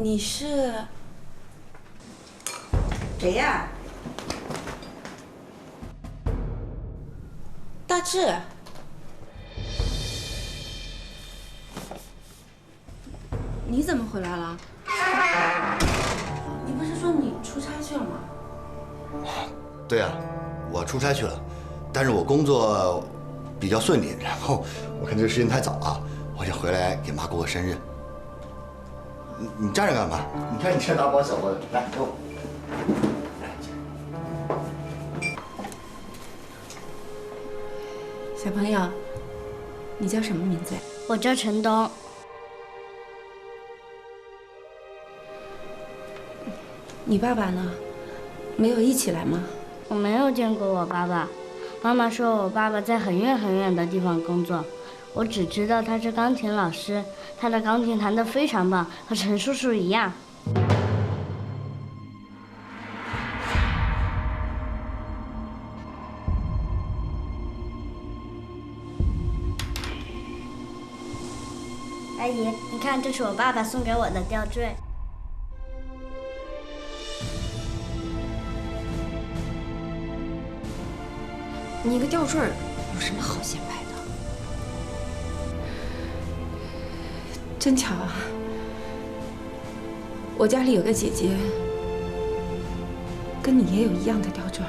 你是谁呀？大志。你怎么回来了？你不是说你出差去了吗？对啊，我出差去了，但是我工作比较顺利，然后我看这个时间太早了，我想回来给妈过个生日。你站着干嘛？你看你这大包小包的，来给我。小朋友，你叫什么名字呀？我叫陈东。你爸爸呢？没有一起来吗？我没有见过我爸爸，妈妈说我爸爸在很远很远的地方工作，我只知道他是钢琴老师，他的钢琴弹得非常棒，和陈叔叔一样。阿姨，你看，这是我爸爸送给我的吊坠。你一个吊坠有什么好显摆的？真巧啊！我家里有个姐姐，跟你也有一样的吊坠。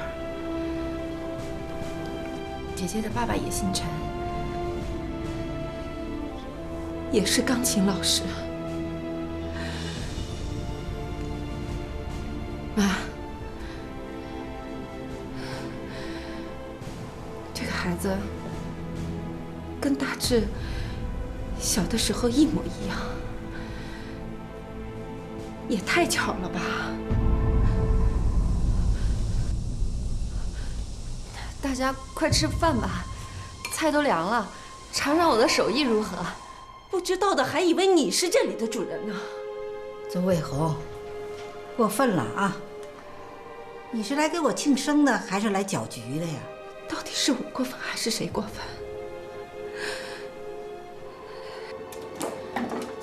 姐姐的爸爸也姓陈，也是钢琴老师。妈，这个孩子跟大志小的时候一模一样，也太巧了吧！大家快吃饭吧，菜都凉了，尝尝我的手艺如何？不知道的还以为你是这里的主人呢。周卫红，过分了啊！你是来给我庆生的，还是来搅局的呀？到底是我过分还是谁过分？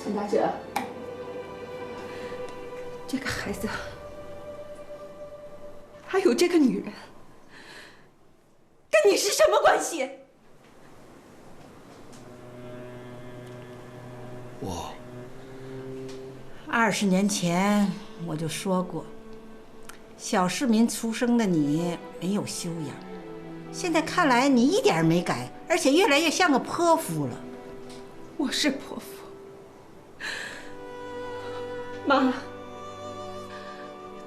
陈大志，这个孩子还有这个女人，跟你是什么关系？我20年前我就说过，小市民出生的你没有修养，现在看来你一点没改，而且越来越像个泼妇了。我是泼妇。妈，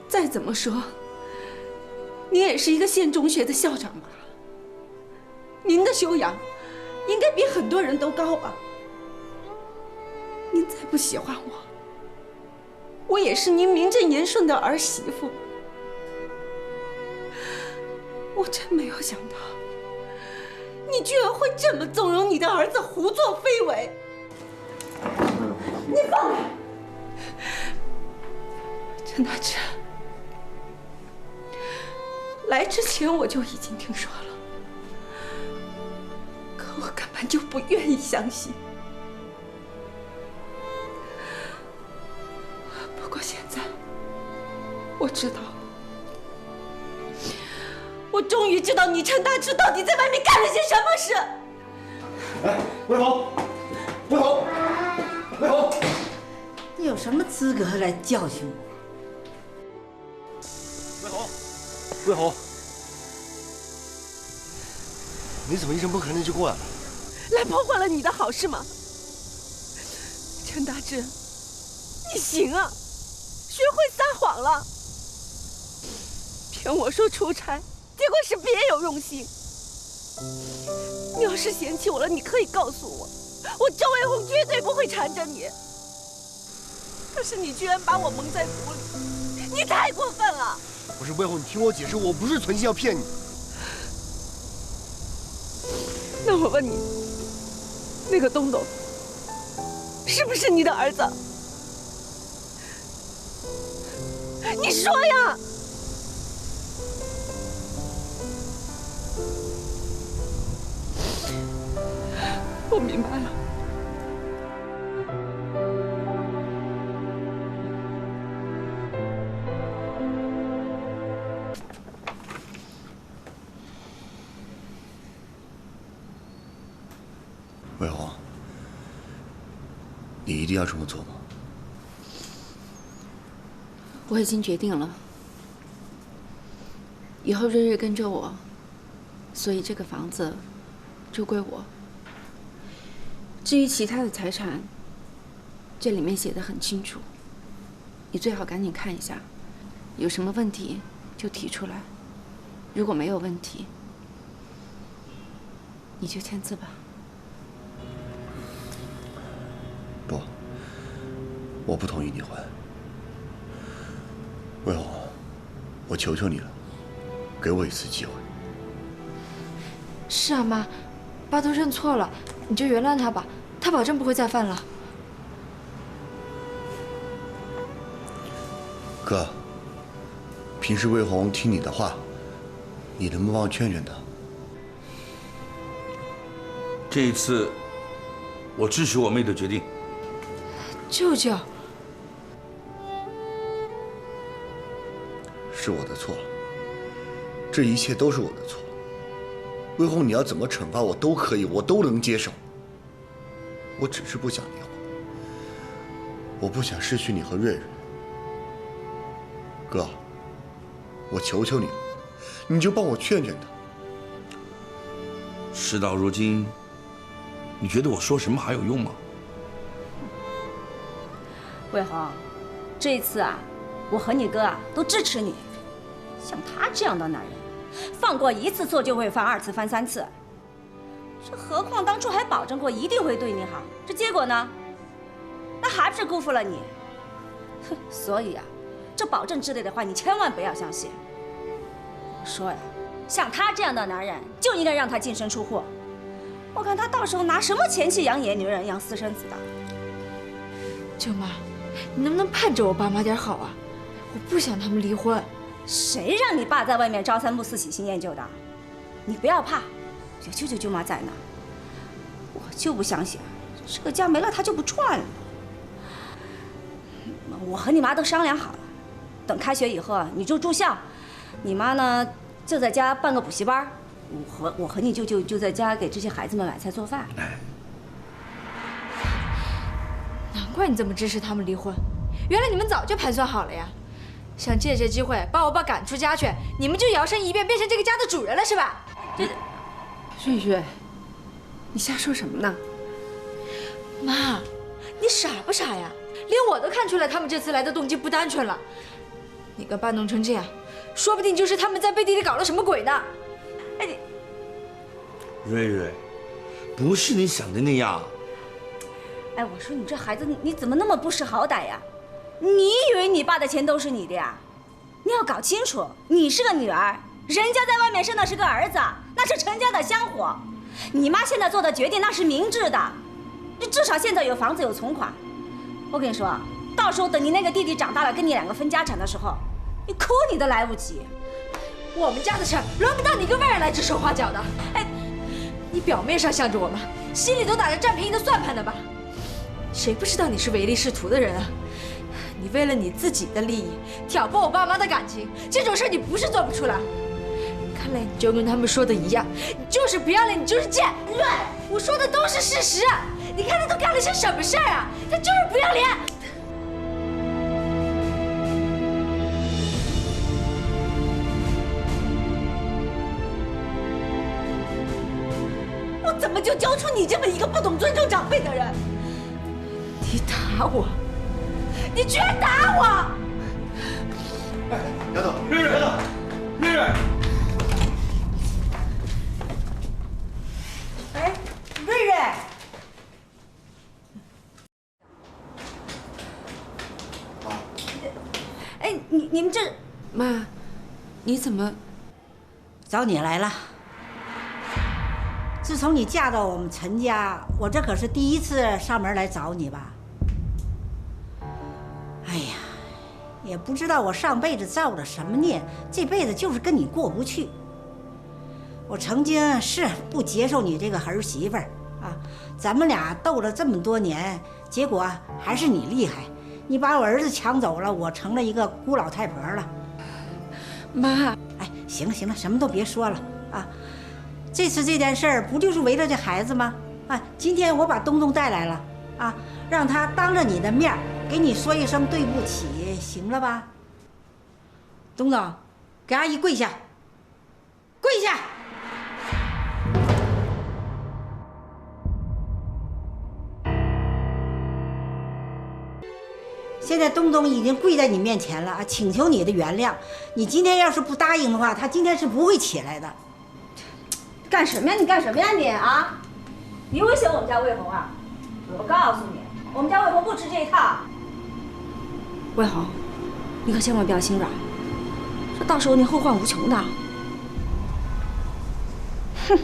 再怎么说，你也是一个县中学的校长吧？您的修养应该比很多人都高吧？您再不喜欢我，我也是您名正言顺的儿媳妇。我真没有想到，你居然会这么纵容你的儿子胡作非为。你放开！陈大志，来之前我就已经听说了，可我根本就不愿意相信。不过现在我知道了，我终于知道你陈大志到底在外面干了些什么事。哎，卫红，卫红，卫红，你有什么资格来教训我？魏红，你怎么一声不吭的就过来了？来破坏了你的好事吗？陈大志，你行啊，学会撒谎了，骗我说出差，结果是别有用心。你要是嫌弃我了，你可以告诉我，我周卫红绝对不会缠着你。可是你居然把我蒙在鼓里，你太过分了！不是魏红，你听我解释，我不是存心要骗你。那我问你，那个东东是不是你的儿子？你说呀！我明白了。魏红，你一定要这么做吗？我已经决定了，以后瑞瑞跟着我，所以这个房子就归我。至于其他的财产，这里面写的很清楚，你最好赶紧看一下，有什么问题就提出来，如果没有问题，你就签字吧。不，我不同意离婚。魏红，我求求你了，给我一次机会。是啊，妈，爸都认错了，你就原谅他吧，他保证不会再犯了。哥，平时魏红听你的话，你能不能帮我劝劝她？这一次，我支持我妹的决定。舅舅，是我的错，这一切都是我的错。魏红，你要怎么惩罚我都可以，我都能接受。我只是不想离婚，我不想失去你和瑞瑞。哥，我求求你了，你就帮我劝劝他。事到如今，你觉得我说什么还有用吗？魏红，这一次啊，我和你哥啊都支持你。像他这样的男人，犯过一次错就会犯2次、犯3次。这何况当初还保证过一定会对你好，这结果呢？那还不是辜负了你？哼，所以啊，这保证之类的话你千万不要相信。我说呀，像他这样的男人就应该让他净身出户。我看他到时候拿什么钱去养野女人、养私生子的？舅妈，你能不能盼着我爸妈点好啊？我不想他们离婚。谁让你爸在外面朝三暮四、喜新厌旧的？你不要怕，有舅舅舅妈在呢。我就不相信这个家没了他就不转了。我和你妈都商量好了，等开学以后你就住校，你妈呢就在家办个补习班，我和你舅舅就在家给这些孩子们买菜做饭。难怪你这么支持他们离婚，原来你们早就盘算好了呀！想借这机会把我爸赶出家去，你们就摇身一变变成这个家的主人了是吧？瑞瑞，你瞎说什么呢？妈，你傻不傻呀？连我都看出来他们这次来的动机不单纯了。你跟爸弄成这样，说不定就是他们在背地里搞了什么鬼呢。哎，你瑞瑞，不是你想的那样。哎，我说你这孩子你怎么那么不识好歹呀？你以为你爸的钱都是你的呀？你要搞清楚，你是个女儿，人家在外面生的是个儿子，那是陈家的香火。你妈现在做的决定那是明智的，你至少现在有房子有存款。我跟你说，到时候等你那个弟弟长大了，跟你2个分家产的时候，你哭你都来不及。我们家的事儿轮不到你跟外人来指手画脚的。哎，你表面上向着我们，心里都打着占便宜的算盘的吧？谁不知道你是唯利是图的人啊？你为了你自己的利益挑拨我爸妈的感情，这种事你不是做不出来。看来你就跟他们说的一样，你就是不要脸，你就是贱。对，我说的都是事实。你看他都干了些什么事儿啊？他就是不要脸。我怎么就教出你这么一个不懂尊重长辈的人？你打我！你居然打我！哎，丫头，瑞瑞，丫头，瑞瑞，哎，瑞瑞，哎，你们这妈，你怎么？找你来了。自从你嫁到我们陈家，我这可是第一次上门来找你吧？哎呀，也不知道我上辈子造了什么孽，这辈子就是跟你过不去。我曾经是不接受你这个儿媳妇儿啊，咱们俩斗了这么多年，结果还是你厉害，你把我儿子抢走了，我成了一个孤老太婆了。妈，哎，行了行了，什么都别说了啊！这次这件事儿不就是围着这孩子吗？啊，今天我把东东带来了啊，让他当着你的面给你说一声对不起，行了吧？东东，给阿姨跪下，跪下！现在东东已经跪在你面前了啊，请求你的原谅。你今天要是不答应的话，他今天是不会起来的。干什么呀？你干什么呀你啊？你威胁我们家魏红啊？我告诉你，我们家魏红不吃这一套。魏红，你可千万不要心软，这到时候你后患无穷的。哼，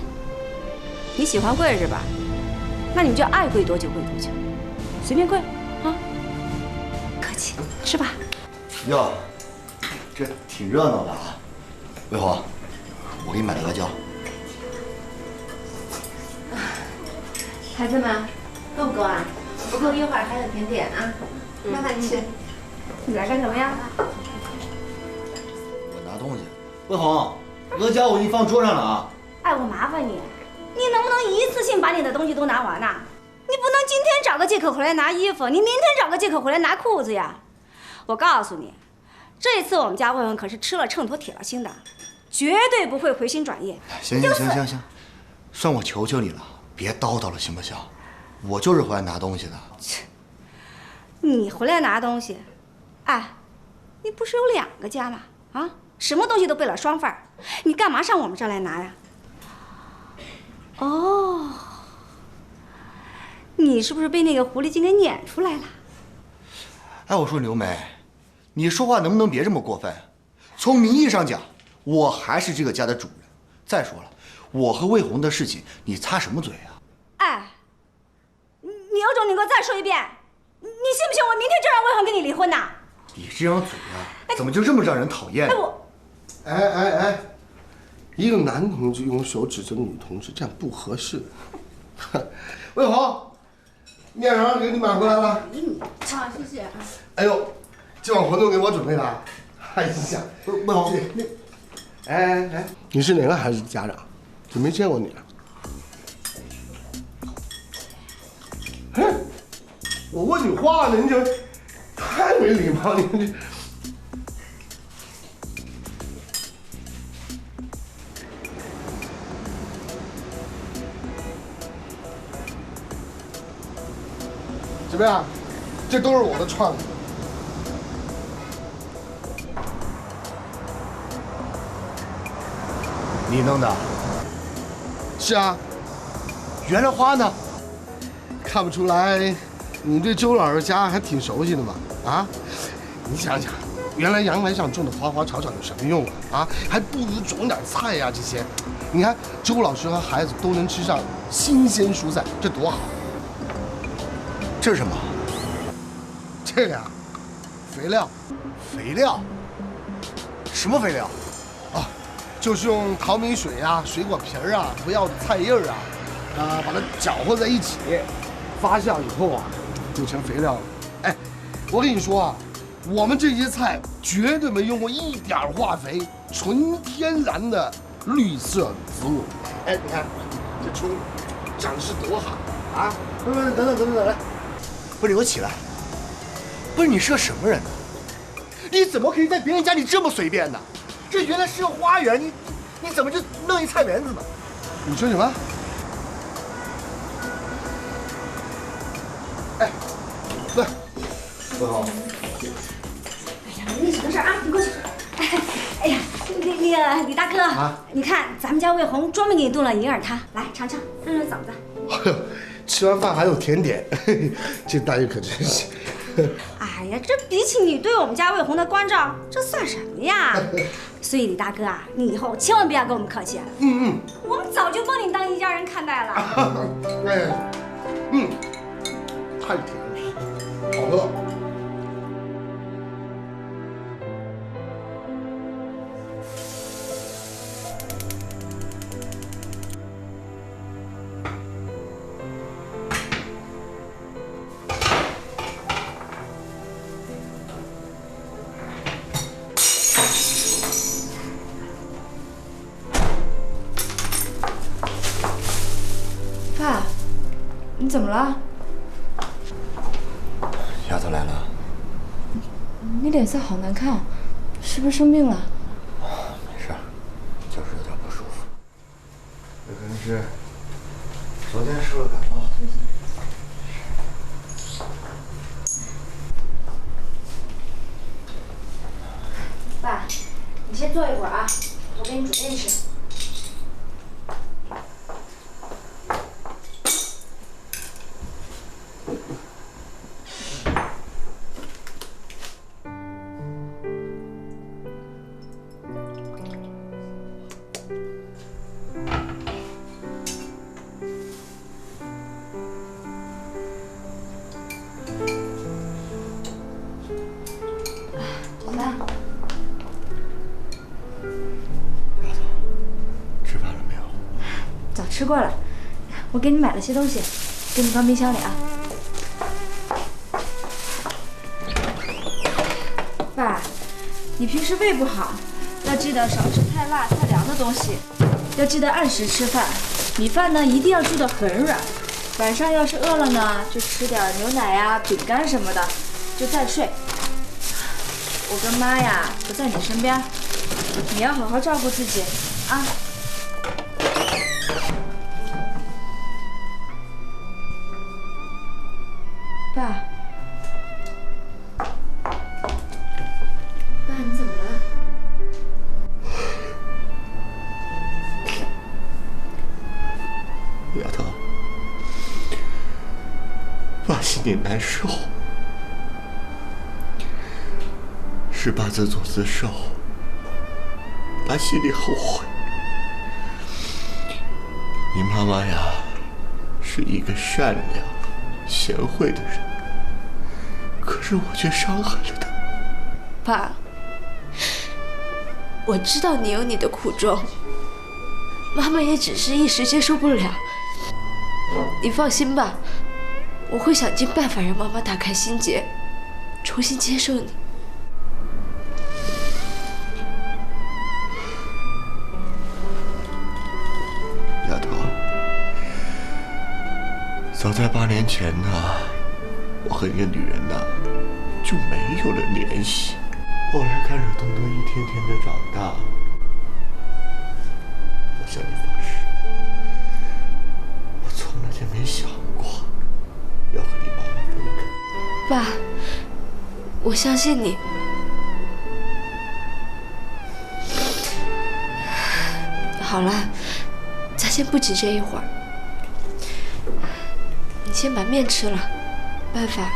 你喜欢跪是吧？那你们就爱跪多久跪多久，随便跪啊。客气，吃吧。哟，这挺热闹的啊。魏红，我给你买了阿胶。孩子们，够不够啊？不够，一会儿还有甜点啊，慢慢吃。你来干什么呀？我拿东西。魏红，阿胶我给你放桌上了啊。哎，我麻烦你，你能不能一次性把你的东西都拿完呐？你不能今天找个借口回来拿衣服，你明天找个借口回来拿裤子呀。我告诉你，这次我们家魏文可是吃了秤砣铁了心的，绝对不会回心转意。行，算我求求你了，别叨叨了，行不行？我就是回来拿东西的。你回来拿东西，哎，你不是有2个家吗？啊，什么东西都备了双份儿，你干嘛上我们这儿来拿呀？哦，你是不是被那个狐狸精给撵出来了？哎，我说刘梅，你说话能不能别这么过分？从名义上讲，我还是这个家的主人。再说了，我和魏红的事情，你插什么嘴啊？哎，你有种你给我再说一遍，你信不信我明天就让魏红跟你离婚呐？你这张嘴啊，怎么就这么让人讨厌？哎，一个男同志用手指着女同志，这样不合适。魏红，面条给你买回来了。好，谢谢。哎呦，今晚活动给我准备的。哎呀，魏红，哎，你是哪个孩子的家长？就没见过你啊？哎，我问你话呢，你就太没礼貌，你。怎么样？这都是我的创意。你弄的？是啊。原来花呢？看不出来，你对周老师家还挺熟悉的嘛？啊？你想想，原来阳台上种的花花草草有什么用啊？还不如种点菜呀这些。你看周老师和孩子都能吃上新鲜蔬菜，这多好！这是什么？这个呀，肥料。肥料？什么肥料？啊，就是用淘米水啊、水果皮儿啊、不要的菜叶啊，把它搅和在一起，发酵以后啊，就成肥料了。哎，我跟你说啊，我们这些菜绝对没用过一点化肥，纯天然的绿色植物。哎，你看这葱长势多好啊！不，等，来，不是你给我起来！不是你是个什么人呢？你怎么可以在别人家里这么随便呢？这原来是个花园，你怎么就弄一菜园子呢？你说什么？哎，来，魏红。哎呀，没什么事啊，你过去。哎呀，那个李大哥，你看咱们家魏红专门给你炖了银耳汤，来尝尝，润润嗓子。哎呦，吃完饭还有甜点，这待遇可真是。哎呀，这比起你对我们家魏红的关照，这算什么呀？所以李大哥啊，你以后千万不要跟我们客气。我们早就把你当一家人看待了。哎，太甜了，好饿。你怎么了？丫头来了。你脸色好难看，是不是生病了？没事，就是有点不舒服。有可能是昨天受了感冒。爸，你先坐一会儿啊，我给你煮面吃。吃过了，我给你买了些东西，给你放冰箱里啊。爸，你平时胃不好，要记得少吃太辣太凉的东西，要记得按时吃饭，米饭呢一定要煮得很软。晚上要是饿了呢，就吃点牛奶呀、饼干什么的，就再睡。我跟妈呀不在你身边，你要好好照顾自己啊。爸，你怎么了？丫头，爸心里难受，是爸自作自受，爸心里后悔。你妈妈呀，是一个善良、贤惠的人。可是我却伤害了他。爸，我知道你有你的苦衷，妈妈也只是一时接受不了。你放心吧，我会想尽办法让妈妈打开心结，重新接受你。丫头，早在8年前呢，我和一个女人呢就没有了联系。后来看着东东一天天的长大，我向你发誓，我从来就没想过要和你妈妈分开。爸，我相信你。好了，咱先不急这一会儿，你先把面吃了，办法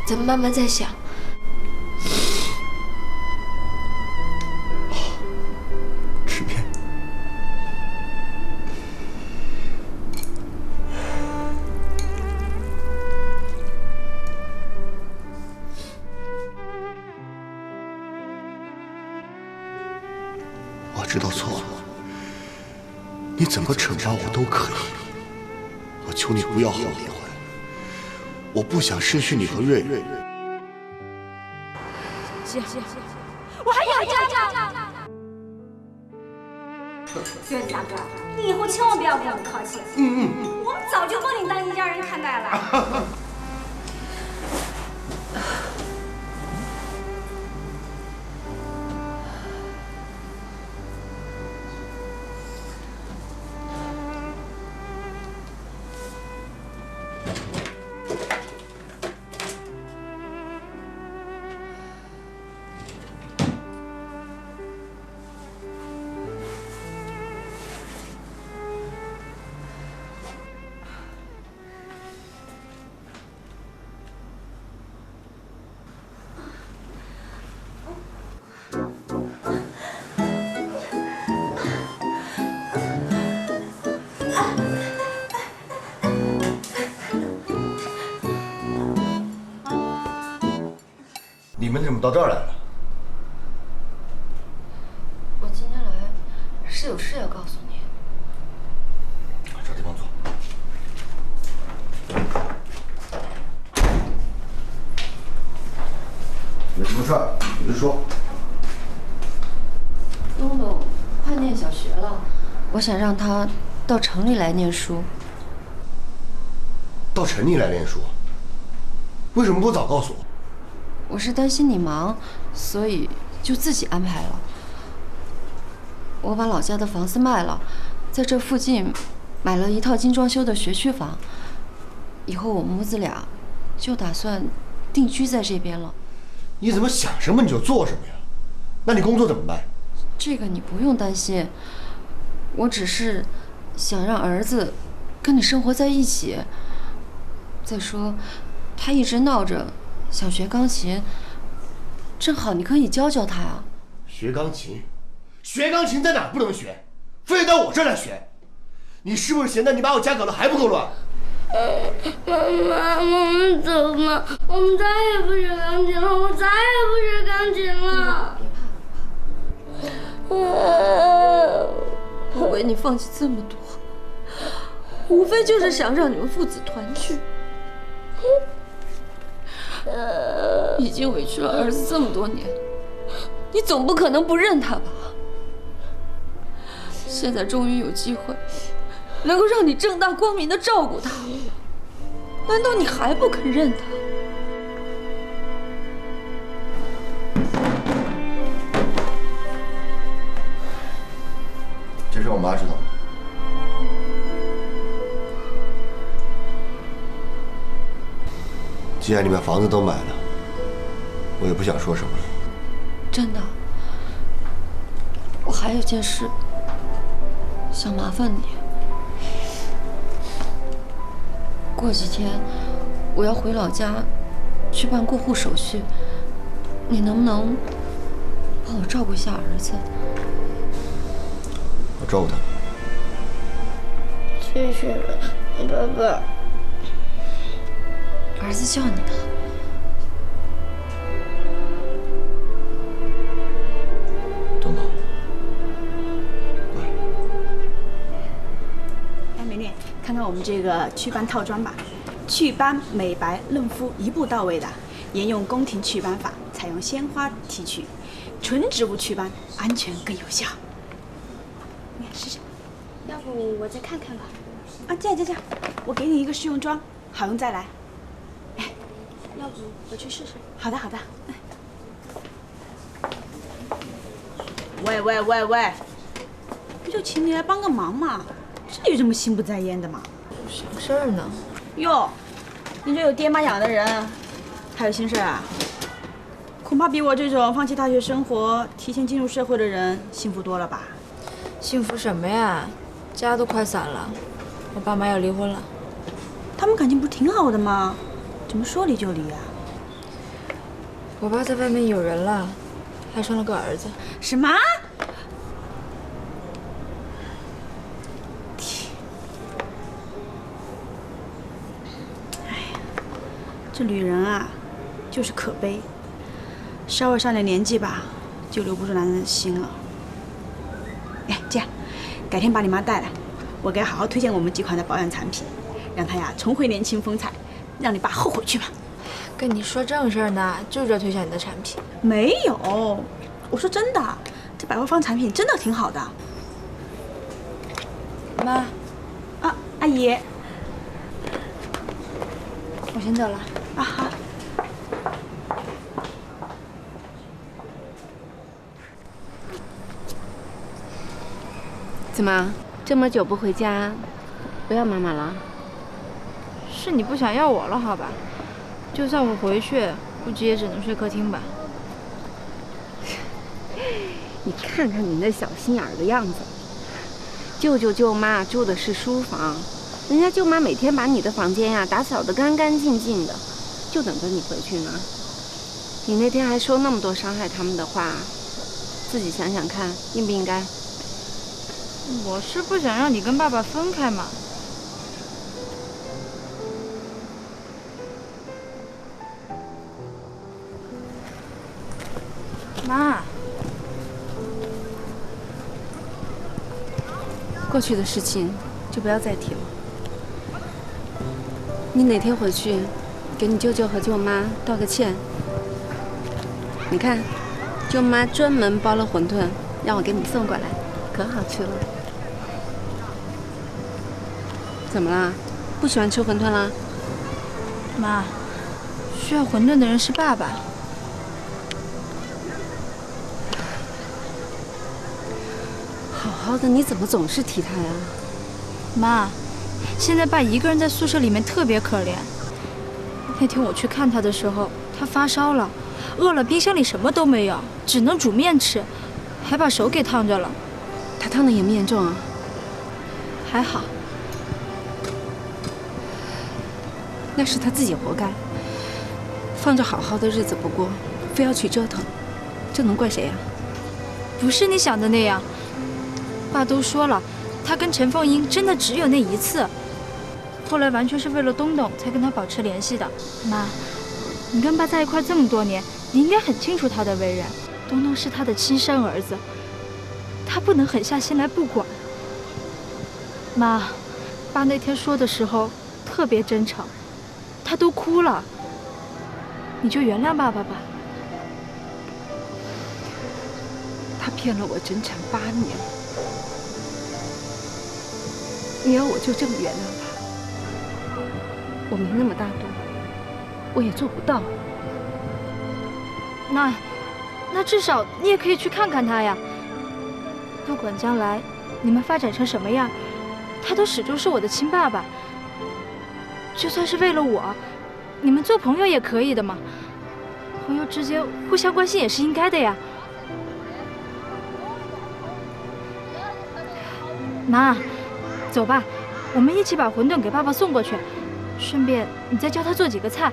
咱们慢慢再想。吃面。我知道错了，你怎么惩罚我都可以，我求你不要和我离婚，我不想失去你和瑞瑞。姐，我还有家。娟子大哥，你以后千万不要跟我们客气。我们早就把你当一家人看待了。你们怎么到这儿来了？我今天来是有事要告诉你。找地方坐。有什么事儿你就说。东东快念小学了，我想让他到城里来念书。到城里来练书，为什么不早告诉我？我是担心你忙，所以就自己安排了。我把老家的房子卖了，在这附近买了一套精装修的学区房。以后我们母子俩就打算定居在这边了。你怎么想什么你就做什么呀？那你工作怎么办？这个你不用担心，我只是想让儿子跟你生活在一起。再说，他一直闹着想学钢琴，正好你可以教教他啊。学钢琴？学钢琴在哪儿不能学？非得到我这儿来学？你是不是嫌得你把我家搞得还不够乱？妈，我们走吧，我们再也不学钢琴了，我再也不学钢琴了。我为你放弃这么多，无非就是想让你们父子团聚。已经委屈了儿子这么多年，你总不可能不认他吧？现在终于有机会，能够让你正大光明的照顾他，难道你还不肯认他？这事我妈知道吗？既然你把房子都买了，我也不想说什么了。真的，我还有件事想麻烦你。过几天我要回老家去办过户手续，你能不能帮我照顾一下儿子？我照顾他。谢谢了，爸爸。儿子叫你呢。东东，乖。哎，美丽，看看我们这个祛斑套装吧，祛斑、美白、嫩肤一步到位的，沿用宫廷祛斑法，采用鲜花提取，纯植物祛斑，安全更有效。你看试试。要不我再看看吧。啊，这样，我给你一个试用装，好用再来。要不我去试试。好的。喂，不就请你来帮个忙嘛，至于这么心不在焉的吗？什么事儿呢？哟，你这有爹妈养的人，还有心事啊？恐怕比我这种放弃大学生活、提前进入社会的人幸福多了吧？幸福什么呀？家都快散了，我爸妈要离婚了。他们感情不是挺好的吗？怎么说离就离啊？我爸在外面有人了，还生了个儿子。什么？哎呀，这女人啊，就是可悲，稍微上点年纪吧，就留不住男人的心了。哎，这样，改天把你妈带来，我给她好好推荐我们几款的保养产品，让她呀重回年轻风采。让你爸后悔去吧。跟你说正事儿呢，就是要推销你的产品。没有，我说真的，这百货方产品真的挺好的。妈，啊，阿姨，我先走了。啊，好。怎么这么久不回家，不要妈妈了？是你不想要我了，好吧？就算我回去，估计也只能睡客厅吧。你看看你那小心眼儿的样子，舅舅舅妈住的是书房，人家舅妈每天把你的房间呀打扫得干干净净的，就等着你回去呢。你那天还说那么多伤害他们的话，自己想想看，应不应该？我是不想让你跟爸爸分开嘛。妈，过去的事情就不要再提了。你哪天回去，给你舅舅和舅妈道个歉。你看，舅妈专门包了馄饨，让我给你送过来，可好吃了。怎么啦？不喜欢吃馄饨啦？妈，需要馄饨的人是爸爸。好好的，你怎么总是提他呀？妈，现在爸一个人在宿舍里面特别可怜。那天我去看他的时候，他发烧了，饿了，冰箱里什么都没有，只能煮面吃，还把手给烫着了。他烫的严不严重啊？还好。那是他自己活该，放着好好的日子不过，非要去折腾，这能怪谁呀？不是你想的那样。爸都说了，他跟陈凤英真的只有那一次，后来完全是为了东东才跟他保持联系的。妈，你跟爸在一块这么多年，你应该很清楚他的为人。东东是他的亲生儿子，他不能狠下心来不管。妈，爸那天说的时候特别真诚，他都哭了，你就原谅爸爸吧。他骗了我整整8年。你要我就这么原谅他？我没那么大度，我也做不到。那至少你也可以去看看他呀。不管将来你们发展成什么样，他都始终是我的亲爸爸。就算是为了我，你们做朋友也可以的嘛。朋友之间互相关心也是应该的呀。妈，走吧，我们一起把馄饨给爸爸送过去，顺便你再教他做几个菜，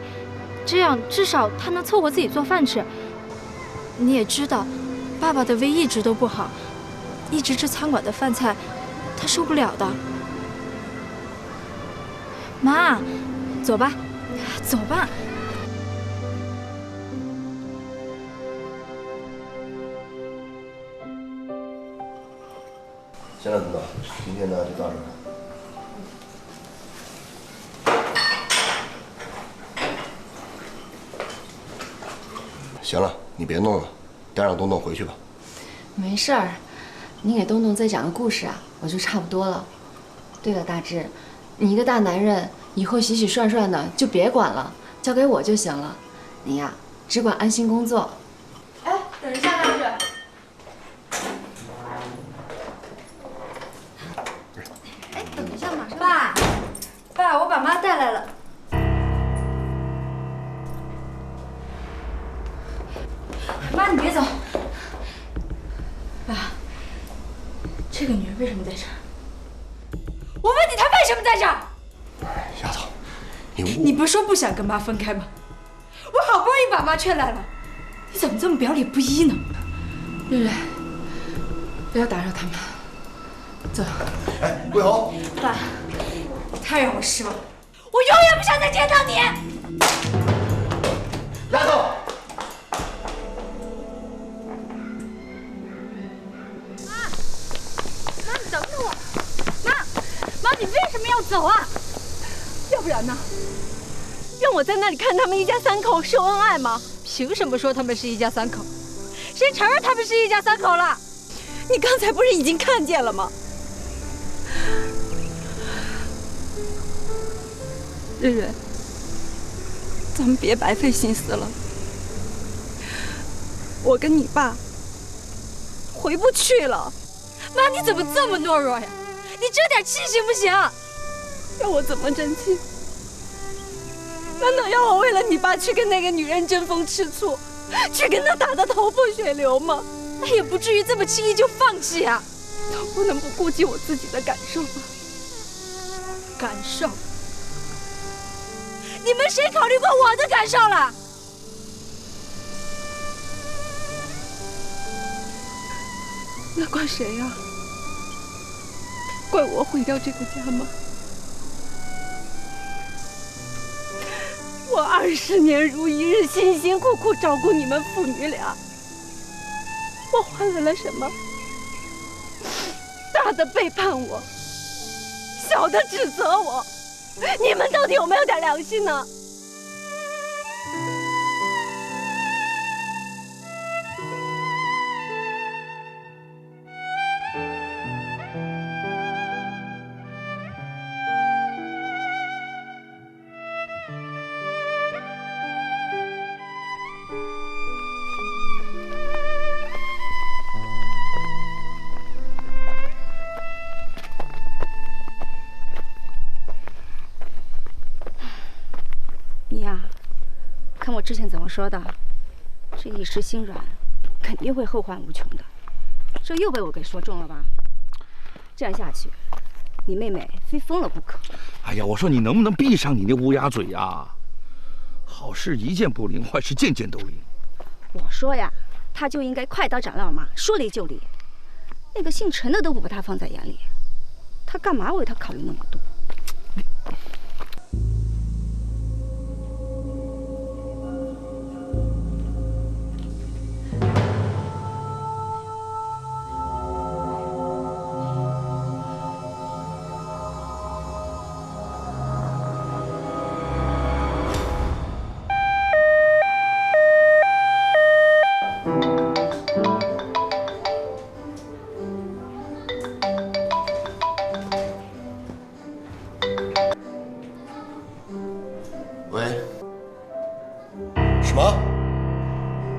这样至少他能凑合自己做饭吃。你也知道，爸爸的胃一直都不好，一直吃餐馆的饭菜，他受不了的。妈，走吧，走吧。行了，董总，今天呢就到这儿。行了，你别弄了，该让东东回去吧。没事儿，你给东东再讲个故事啊，我就差不多了。对了，大志，你一个大男人，以后洗洗涮涮的就别管了，交给我就行了。你呀，只管安心工作。哎，等一下，大志。哎，等一下，马上。爸，我把妈带来了。妈，你别走。爸，这个女人为什么在这儿？我问你，她为什么在这儿？丫头，你不是说不想跟妈分开吗？我好不容易把妈劝来了，你怎么这么表里不一呢？瑞瑞，不要打扰他们，走。哎，桂红。爸，你太让我失望了，我永远不想再见到你。丫头。妈，你等等我。妈，你为什么要走啊？要不然呢？让我在那里看他们一家3口秀恩爱吗？凭什么说他们是一家3口？谁承认他们是一家3口了？你刚才不是已经看见了吗？瑞瑞，咱们别白费心思了。我跟你爸回不去了。妈，你怎么这么懦弱呀？你争点气行不行？要我怎么争气？难道要我为了你爸去跟那个女人争风吃醋，去跟他打得头破血流吗？那也不至于这么轻易就放弃啊！总不能不顾及我自己的感受吧？感受？你们谁考虑过我的感受了？那怪谁呀？怪我毁掉这个家吗？我20年如一日，辛辛苦苦照顾你们父女俩，我换来了什么？大的背叛我，小的指责我，你们到底有没有点良心呢？之前怎么说的？这一时心软，肯定会后患无穷的。这又被我给说中了吧？这样下去，你妹妹非疯了不可。哎呀，我说你能不能闭上你那乌鸦嘴呀？好事一件不灵，坏事件件都灵。我说呀，他就应该快刀斩乱麻，说离就离。那个姓陈的都不把他放在眼里，他干嘛为他考虑那么多？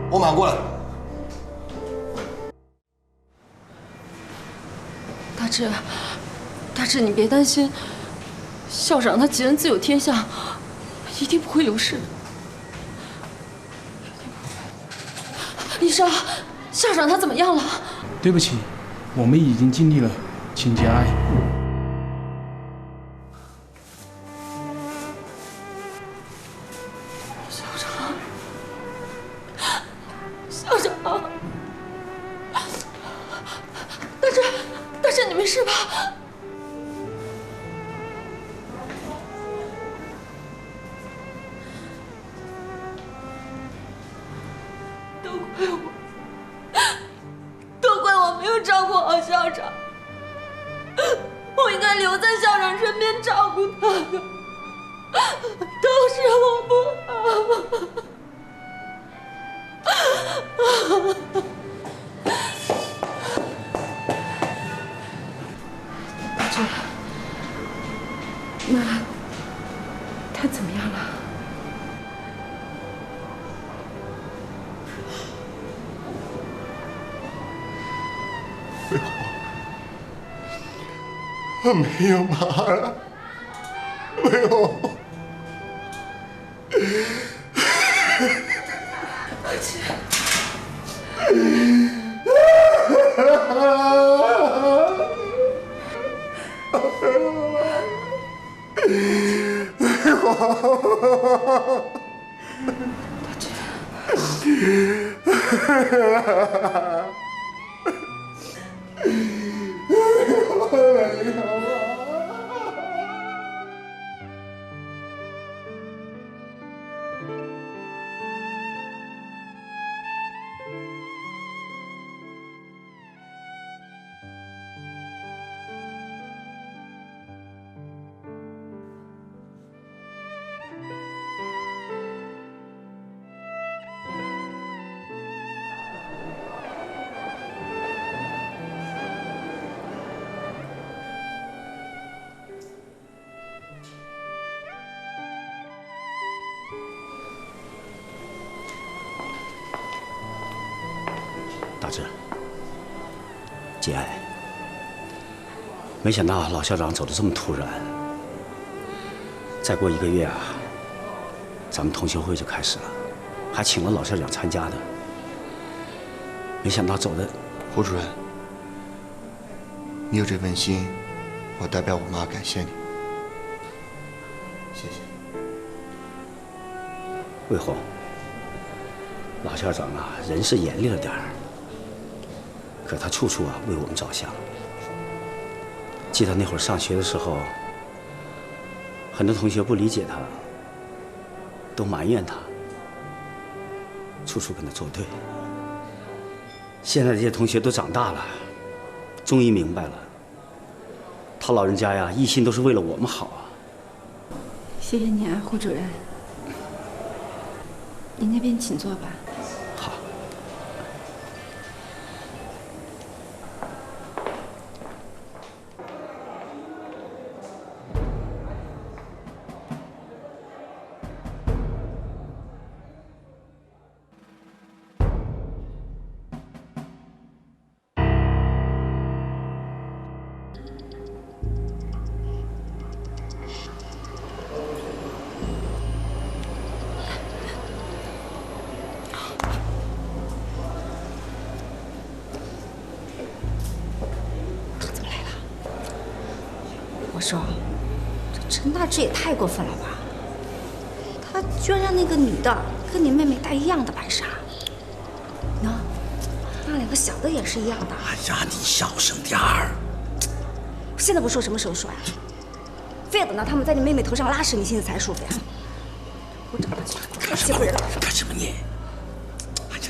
我马上过来。大志，你别担心，校长他吉恩自有天相，一定不会有事。医生，校长他怎么样了？对不起，我们已经尽力了，请节哀。校长，大志，你没事吧？都怪我没有照顾好校长，我应该留在校长身边照顾他的，都是我不好。那他怎么样了？魏红，我没有妈了，魏红。而且。大志，节哀。没想到老校长走得这么突然。再过1个月啊，咱们同学会就开始了，还请了老校长参加的。没想到走的，胡主任，你有这份心，我代表我妈感谢你。谢谢。魏红，老校长啊，人是严厉了点儿。可他处处啊为我们着想。记得那会儿上学的时候，很多同学不理解他，都埋怨他，处处跟他作对。现在这些同学都长大了，终于明白了，他老人家呀一心都是为了我们好啊。谢谢你啊，胡主任。您那边请坐吧。好。叔，这陈大志也太过分了吧！他居然让那个女的跟你妹妹戴一样的白纱，那两个小的也是一样的。哎呀，你小声点儿！我现在不说什么时候说呀？非要等到他们在你妹妹头上拉屎，你心里才舒服呀？我找他去，太欺负人了！干什么你？哎呀！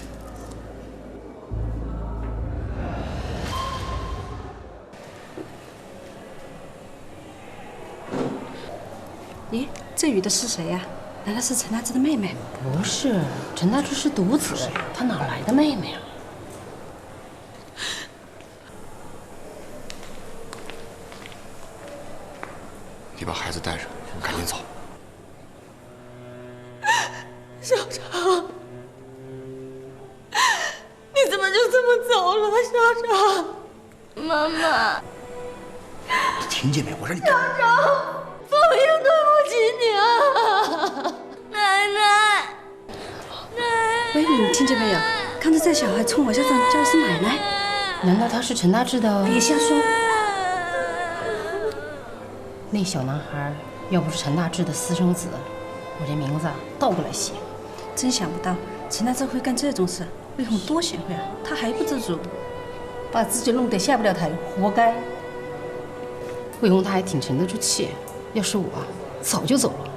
咦，这女的是谁呀？难道是陈大志的妹妹？不是，陈大志是独子，他哪来的妹妹啊？你把孩子带上，赶紧走。小常，你怎么就这么走了，小常？妈妈，你听见没？我让你。小常，凤英对不起你啊，奶奶。喂，你听见没有？刚才这小孩冲我叫的是奶奶。难道他是陈大志的？别瞎说。那小男孩要不是陈大志的私生子，我这名字倒过来写。真想不到陈大志会干这种事，魏红多贤惠啊，他还不知足，把自己弄得下不了台，活该。魏红他还挺沉得住气，要是我早就走了。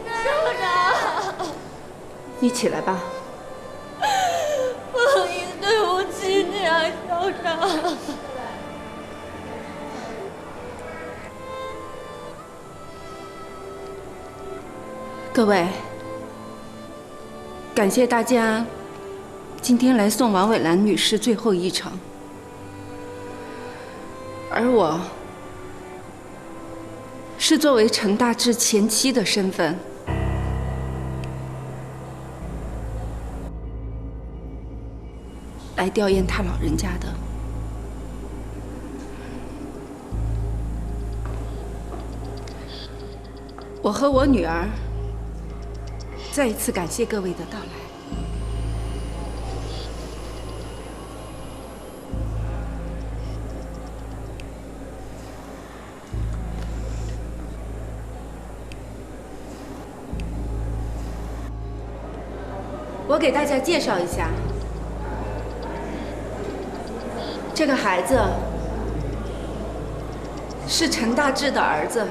校长，你起来吧。凤英对不起你啊，校长。各位，感谢大家今天来送王伟兰女士最后一程，而我是作为陈大志前妻的身份，来吊唁他老人家的。我和我女儿再一次感谢各位的到来。我给大家介绍一下，这个孩子是陈大志的儿子，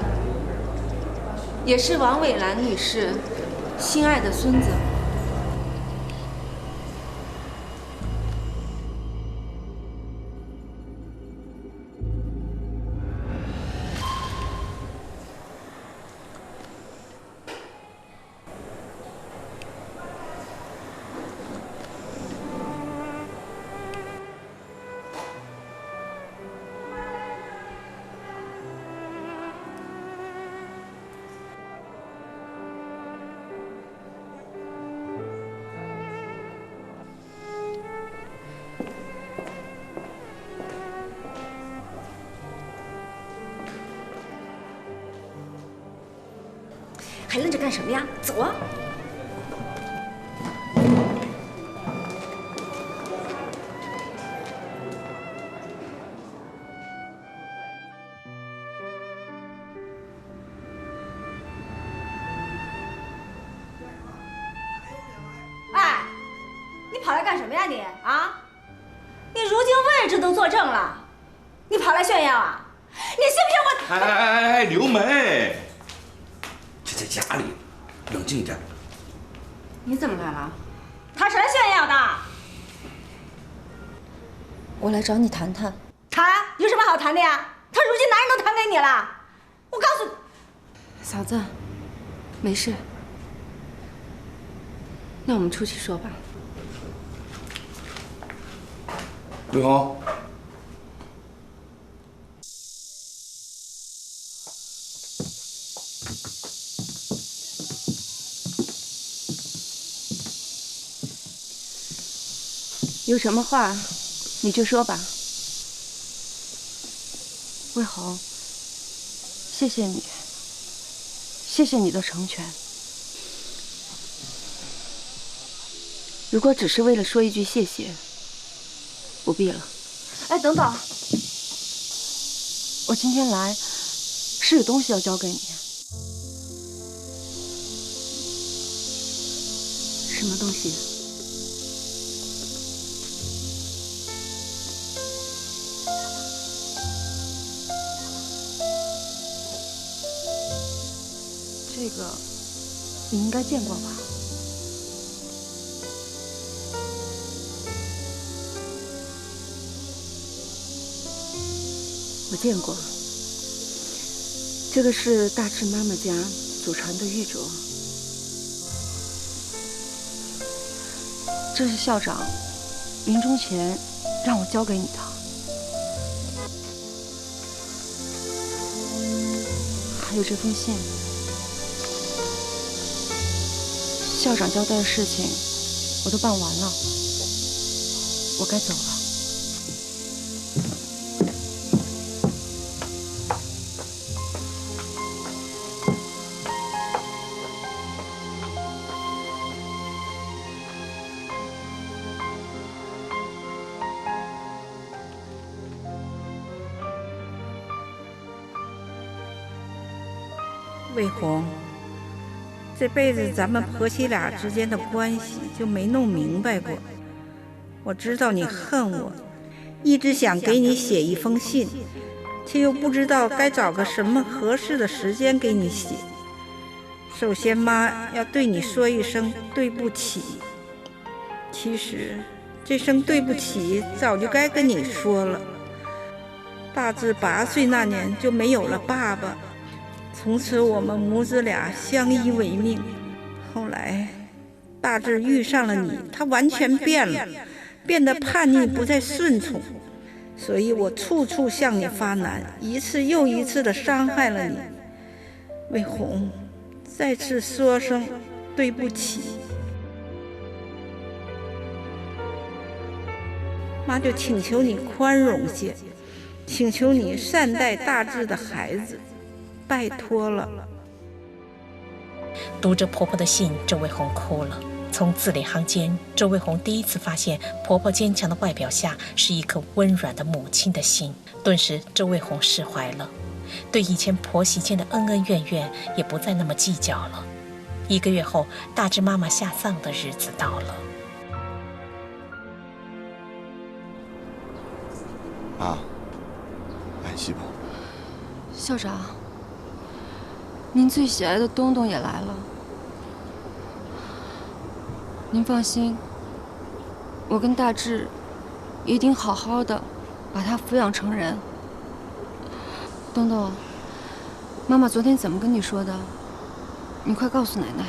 也是王伟兰女士心爱的孙子。还愣着干什么呀？走啊！哎，你跑来干什么呀你？啊？你如今位置都坐正了，你跑来炫耀啊？你信不信我？哎，刘梅。这在家里，冷静一点。你怎么来了？他是来炫耀的。我来找你谈谈。谈？有什么好谈的呀？他如今男人都谈给你了。我告诉你，嫂子，没事。那我们出去说吧。魏红。有什么话，你就说吧。魏红，谢谢你，谢谢你的成全。如果只是为了说一句谢谢，不必了。哎，等等，我今天来是有东西要交给你。什么东西？这个你应该见过吧？我见过。这个是大志妈妈家祖传的玉镯。这是校长临终前让我交给你的。还有这封信，校长交代的事情我都办完了，我该走了。魏红，这辈子咱们婆媳俩之间的关系就没弄明白过。我知道你恨我，一直想给你写一封信，却又不知道该找个什么合适的时间给你写。首先，妈要对你说一声对不起。其实，这声对不起早就该跟你说了。大志8岁那年就没有了爸爸。从此我们母子俩相依为命。后来大志遇上了你，他完全变了，变得叛逆，不再顺从，所以我处处向你发难，一次又一次地伤害了你。魏红，再次说声对不起。妈就请求你宽容些，请求你善待大志的孩子，拜托了。读着婆婆的信，周卫红哭了。从字里行间，周卫红第一次发现婆婆坚强的外表下是一颗温软的母亲的心。顿时，周卫红释怀了，对以前婆媳间的恩恩怨怨也不再那么计较了。1个月后，大志妈妈下葬的日子到了。妈，安息吧。校长，您最喜爱的东东也来了。您放心，我跟大志一定好好的把他抚养成人。东东，妈妈昨天怎么跟你说的？你快告诉奶奶。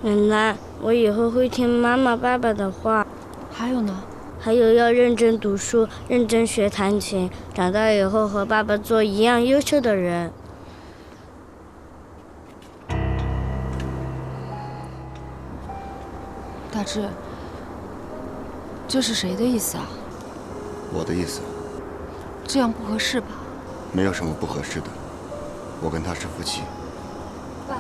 奶奶，我以后会听妈妈、爸爸的话。还有呢？还有要认真读书，认真学弹琴，长大以后和爸爸做一样优秀的人。大志，这是谁的意思啊？我的意思。这样不合适吧？没有什么不合适的，我跟他是夫妻。爸。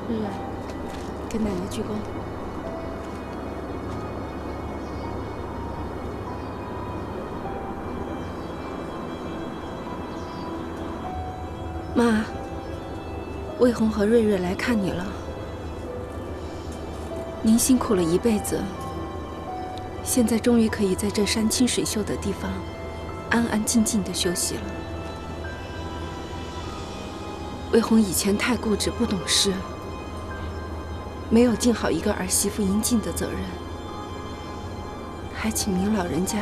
来，跟奶奶鞠躬。妈，魏红和瑞瑞来看你了。您辛苦了一辈子，现在终于可以在这山清水秀的地方安安静静的休息了。魏红以前太固执不懂事，没有尽好一个儿媳妇应尽的责任，还请您老人家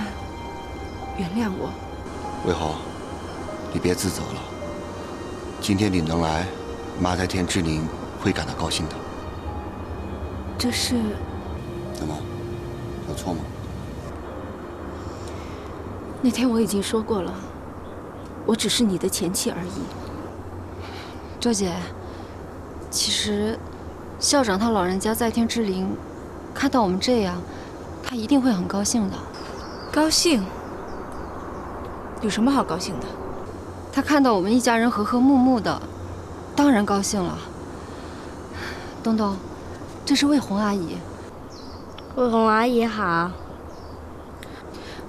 原谅我。魏红，你别自责了。今天你能来，妈在天志宁会感到高兴的。这是……怎么，有错吗？那天我已经说过了，我只是你的前妻而已。周姐，其实校长他老人家在天之灵看到我们这样，他一定会很高兴的。高兴？有什么好高兴的？他看到我们一家人和和睦睦的，当然高兴了。东东，这是魏红阿姨。魏红阿姨好。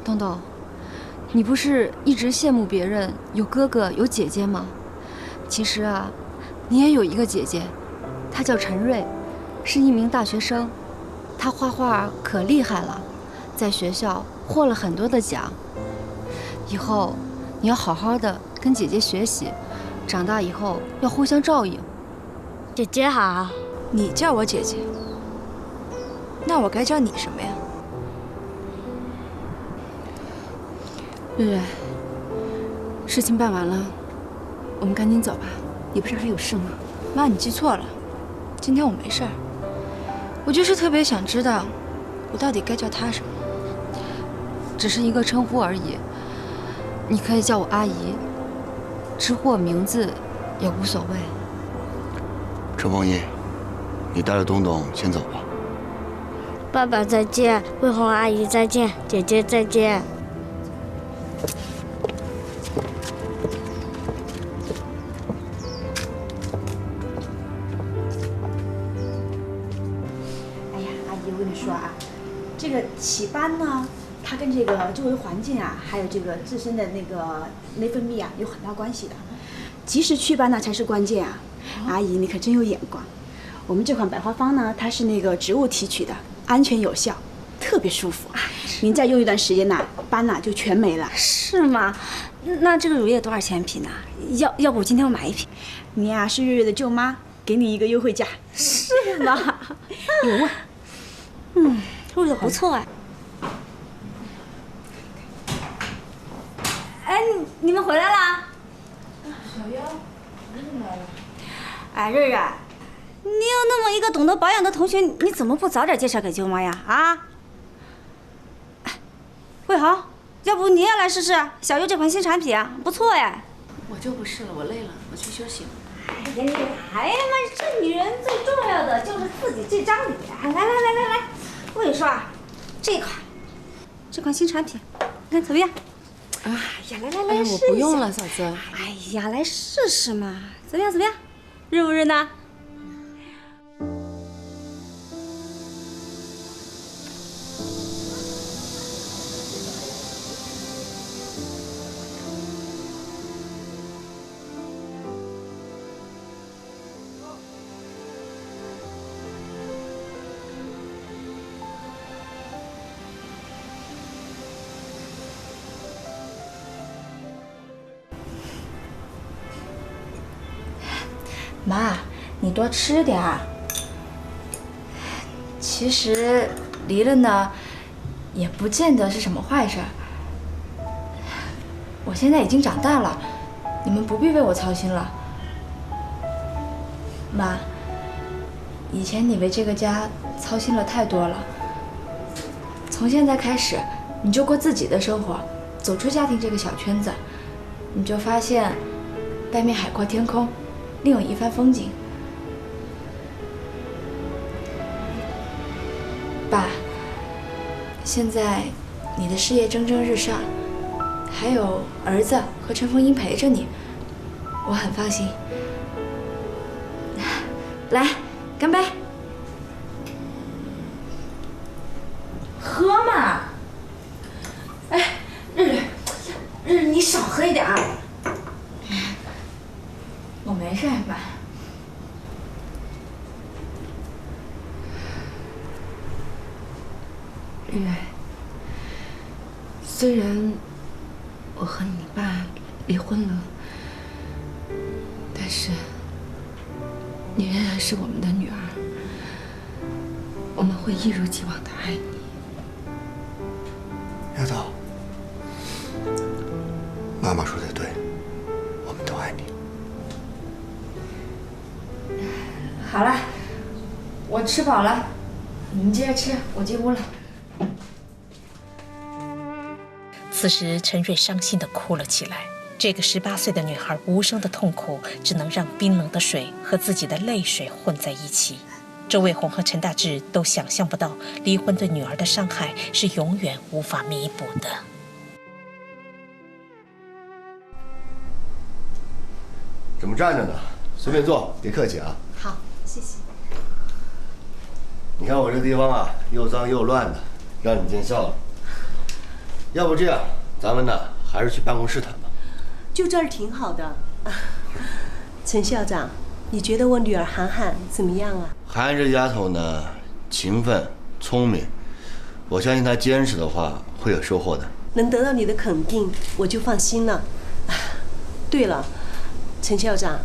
东东，你不是一直羡慕别人有哥哥有姐姐吗？其实啊，你也有一个姐姐，她叫陈瑞，是一名大学生。她画画可厉害了，在学校获了很多的奖。以后你要好好的跟姐姐学习，长大以后要互相照应。姐姐好。你叫我姐姐，那我该叫你什么呀？瑞瑞，事情办完了，我们赶紧走吧。你不是还有事吗？妈，你记错了，今天我没事儿。我就是特别想知道，我到底该叫她什么。只是一个称呼而已，你可以叫我阿姨，之后名字也无所谓。陈凤英，你带着东东先走吧。爸爸再见，魏红阿姨再见，姐姐再见。哎呀，阿姨，我跟你说啊，这个起斑呢，它跟这个周围环境啊，还有这个自身的那个内分泌啊，有很大关系的。及时祛斑呢才是关键啊！阿姨，你可真有眼光。我们这款百花芳呢，它是那个植物提取的，安全有效，特别舒服。您再用一段时间呐，斑呐就全没了。是吗？那这个乳液多少钱一瓶呢？要不我今天我买一瓶。你呀是月月的舅妈，给你一个优惠价。是吗？有问。入的不错哎。哎，你们回来啦？小妖，你怎么来了？哎，瑞瑞，你有那么一个懂得保养的同学，你怎么不早点介绍给舅妈呀？啊？魏豪，要不你也来试试小优这款新产品啊，不错哎。我就不试了，我累了，我去休息。哎呀，你哎呀妈，这女人最重要的就是自己这张脸。来，我跟你说啊，这款新产品，你看怎么样？哎呀，来，试一下。我不用了，嫂子。哎呀，来试试嘛，怎么样？热不热呢？妈，你多吃点儿。其实离了呢，也不见得是什么坏事。我现在已经长大了，你们不必为我操心了。妈，以前你为这个家操心了太多了。从现在开始，你就过自己的生活，走出家庭这个小圈子，你就发现外面海阔天空。另有一番风景。爸，现在你的事业蒸蒸日上，还有儿子和陈凤英陪着你，我很放心。来，干杯！喝嘛！哎，日，你少喝一点儿。我没事，妈。月月，虽然我和你爸离婚了，但是你仍然是我们的女儿，我们会一如既往的爱你。丫头，妈妈说的对，我们都爱你。好了，我吃饱了，你们接着吃，我进屋了。此时，陈瑞伤心地哭了起来。这个18岁的女孩无声的痛苦，只能让冰冷的水和自己的泪水混在一起。周卫红和陈大志都想象不到，离婚对女儿的伤害是永远无法弥补的。怎么站着呢？随便坐，别客气啊。好，谢谢。你看我这地方啊，又脏又乱的，让你见笑了。要不这样，咱们呢还是去办公室谈吧。就这儿挺好的。陈校长，你觉得我女儿涵涵怎么样啊？涵涵这丫头呢，勤奋聪明，我相信她坚持的话会有收获的。能得到你的肯定，我就放心了。对了，陈校长，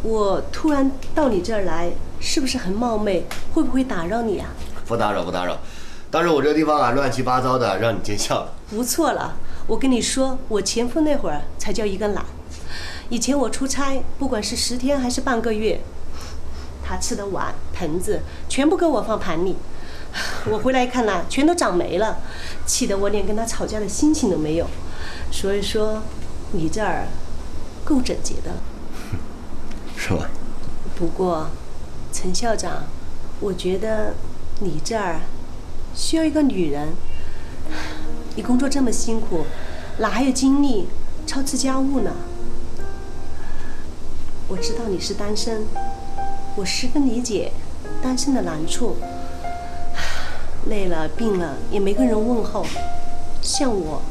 我突然到你这儿来，是不是很冒昧？会不会打扰你啊？不打扰，不打扰。当时我这个地方啊，乱七八糟的，让你见笑了。不错了，我跟你说，我前夫那会儿才叫一个懒。以前我出差，不管是10天还是半个月，他吃的碗盆子全部给我放盘里，我回来一看呐，全都长霉了，气得我连跟他吵架的心情都没有。所以说，你这儿够整洁的，是吧？不过，陈校长，我觉得你这儿需要一个女人。你工作这么辛苦，哪还有精力操持家务呢？我知道你是单身，我十分理解单身的难处。累了病了也没个人问候，像我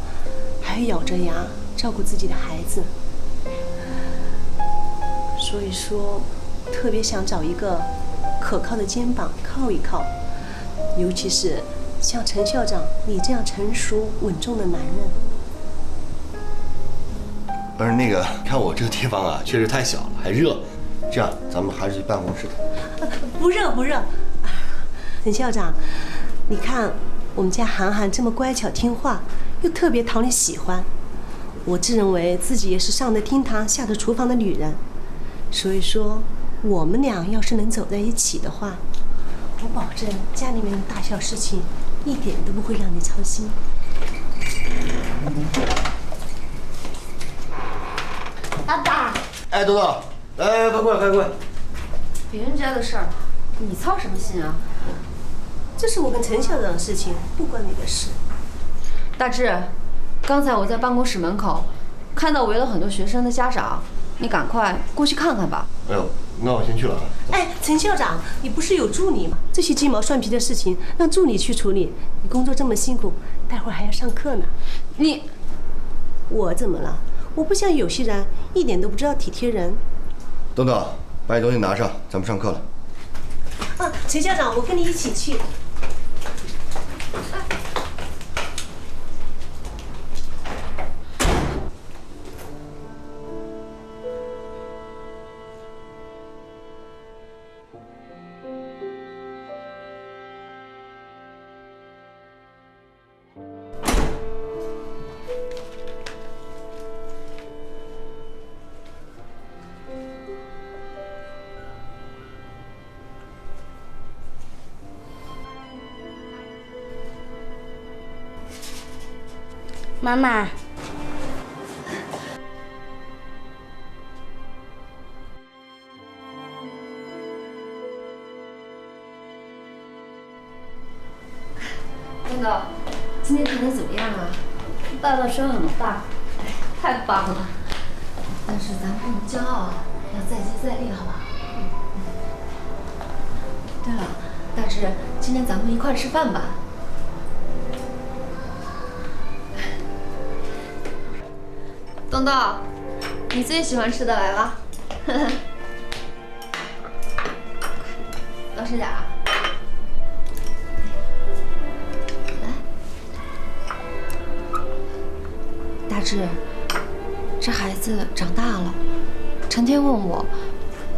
还要咬着牙照顾自己的孩子。所以说，特别想找一个可靠的肩膀靠一靠，尤其是像陈校长你这样成熟稳重的男人。不是那个，看我这个地方啊，确实太小了，还热。这样，咱们还是去办公室谈。不热不热。陈校长，你看我们家涵涵这么乖巧听话，又特别讨你喜欢，我自认为自己也是上得厅堂下得厨房的女人。所以说，我们俩要是能走在一起的话，我保证家里面的大小事情一点都不会让你操心。爸爸，哎，豆豆，来，快过来，快过来。别人家的事儿，你操什么心啊？这是我跟陈校长的事情，不关你的事。大志，刚才我在办公室门口看到围了很多学生的家长，你赶快过去看看吧。哎呦，那我先去了啊。哎，陈校长，你不是有助理吗？这些鸡毛蒜皮的事情让助理去处理，你工作这么辛苦，待会儿还要上课呢。我怎么了？我不像有些人一点都不知道体贴人。豆豆，把你东西拿上，咱们上课了。啊，陈校长，我跟你一起去。妈妈，豆豆，今天谈的怎么样啊？爸爸说很棒，太棒了！但是咱不能骄傲，要再接再厉，好不好？对了，大志，今天咱们一块儿吃饭吧。东东，你最喜欢吃的来了，多吃点啊！来，大志，这孩子长大了，成天问我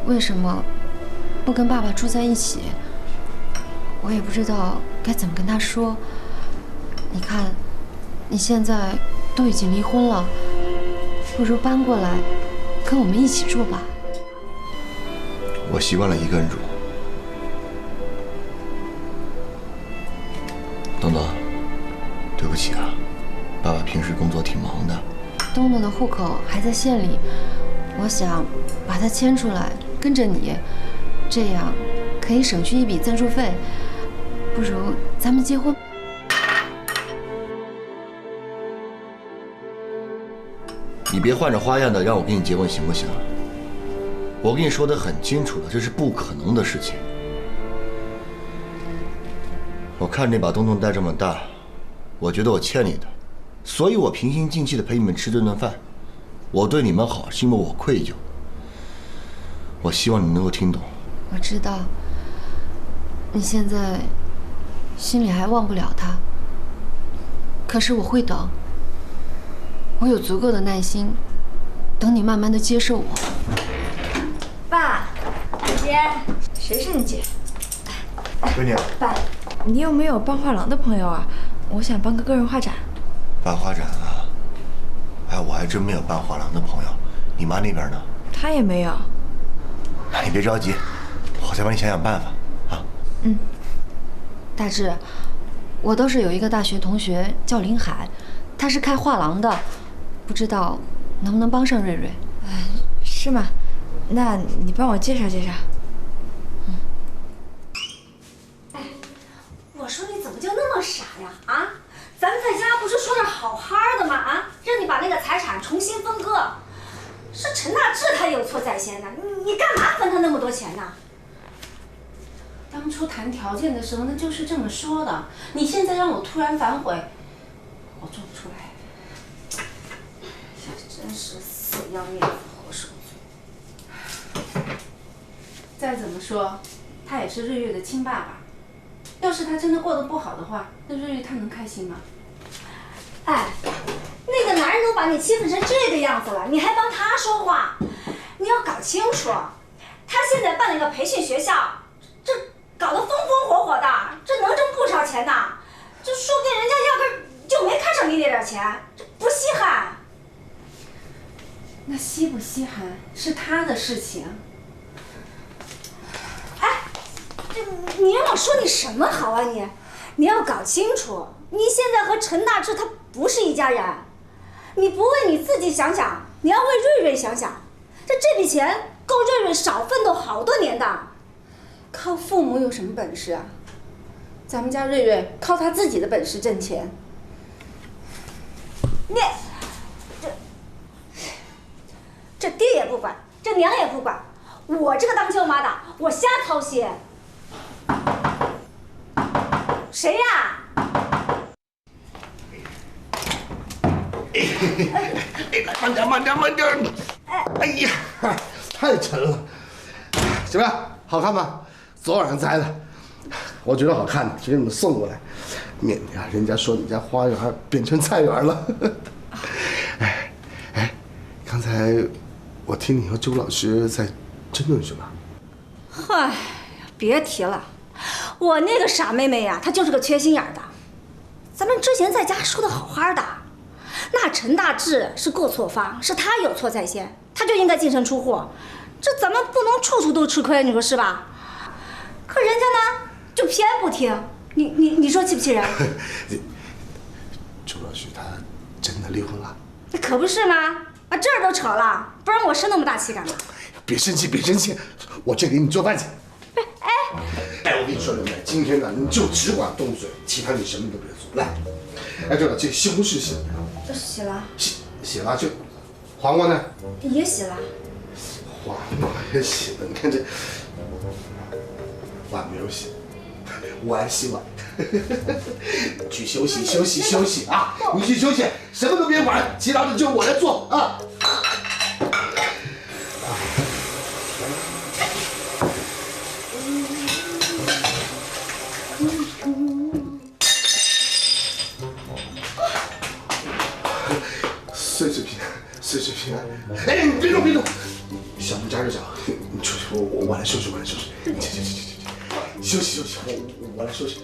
为什么不跟爸爸住在一起，我也不知道该怎么跟他说。你看，你现在都已经离婚了。不如搬过来，跟我们一起住吧。我习惯了一个人住。东东，对不起啊，爸爸平时工作挺忙的。东东的户口还在县里，我想把他迁出来，跟着你，这样可以省去一笔赞助费，不如咱们结婚。你别换着花样的让我跟你结婚行不行？我跟你说的很清楚的，这是不可能的事情。我看那把东东带这么大，我觉得我欠你的，所以我平心静气的陪你们吃这顿饭。我对你们好是因为我愧疚。我希望你能够听懂。我知道，你现在心里还忘不了他，可是我会等。我有足够的耐心，等你慢慢的接受我。爸，姐，谁是你姐？闺女，爸，你有没有办画廊的朋友啊？我想办个个人画展。办画展啊？哎，我还真没有办画廊的朋友。你妈那边呢？她也没有。你别着急，我再帮你想想办法啊。嗯。大志，我倒是有一个大学同学叫林海，他是开画廊的。不知道能不能帮上瑞瑞？是吗？那你帮我介绍介绍。哎，我说你怎么就那么傻呀？啊，咱们在家不是说着好好的吗？啊，让你把那个财产重新分割，是陈大志他有错在先的，你干嘛分他那么多钱呢？当初谈条件的时候，那就是这么说的。你现在让我突然反悔，我做不出来。真是死要面子活受罪。再怎么说，他也是瑞瑞的亲爸爸。要是他真的过得不好的话，那瑞瑞他能开心吗？哎，那个男人都把你欺负成这个样子了，你还帮他说话？你要搞清楚，他现在办了一个培训学校，这搞得风风火火的，这能挣不少钱呢。这说不定人家压根儿就没看上你那点钱，这不稀罕。那稀不稀罕是他的事情。哎，这你让我说你什么好啊你？你要搞清楚，你现在和陈大志他不是一家人。你不为你自己想想，你要为瑞瑞想想。这笔钱够瑞瑞少奋斗好多年的。靠父母有什么本事啊？咱们家瑞瑞靠他自己的本事挣钱。这爹也不管，这娘也不管，我这个当舅妈的，我瞎操心。谁呀？慢点，慢点，慢点！哎呀，太沉了，怎么样？好看吗？昨晚上摘的，我觉得好看，就给你们送过来。免得啊，人家说你家花园变成菜园了。哎，刚才我听你和周老师在争论什么？嗨，别提了，我那个傻妹妹呀，她就是个缺心眼的。咱们之前在家说的好好的，那陈大志是过错方，是他有错在先，他就应该净身出户，这咱们不能处处都吃亏，你说是吧？可人家呢，就偏不听，你说气不气人？周老师他真的离婚了？那可不是吗？把这儿都扯了，不然我生那么大气干嘛？别生气，别生气，我去给你做饭去。哎，我跟你说，刘妹，今天呢，你就只管动嘴，其他你什么都别做。来，哎，对了，这西红柿洗了没有？都洗了。洗了，这黄瓜呢？也洗了。黄瓜也洗了，你看这碗没有洗，我爱洗碗。去休息休息休息啊！你去休息，什么都别管，其他的就我来做啊。岁岁平安，岁岁平安。哎，你别动，别动，小木扎着脚，你出去，我来收拾，我来收拾。去，休息休息，我来收拾。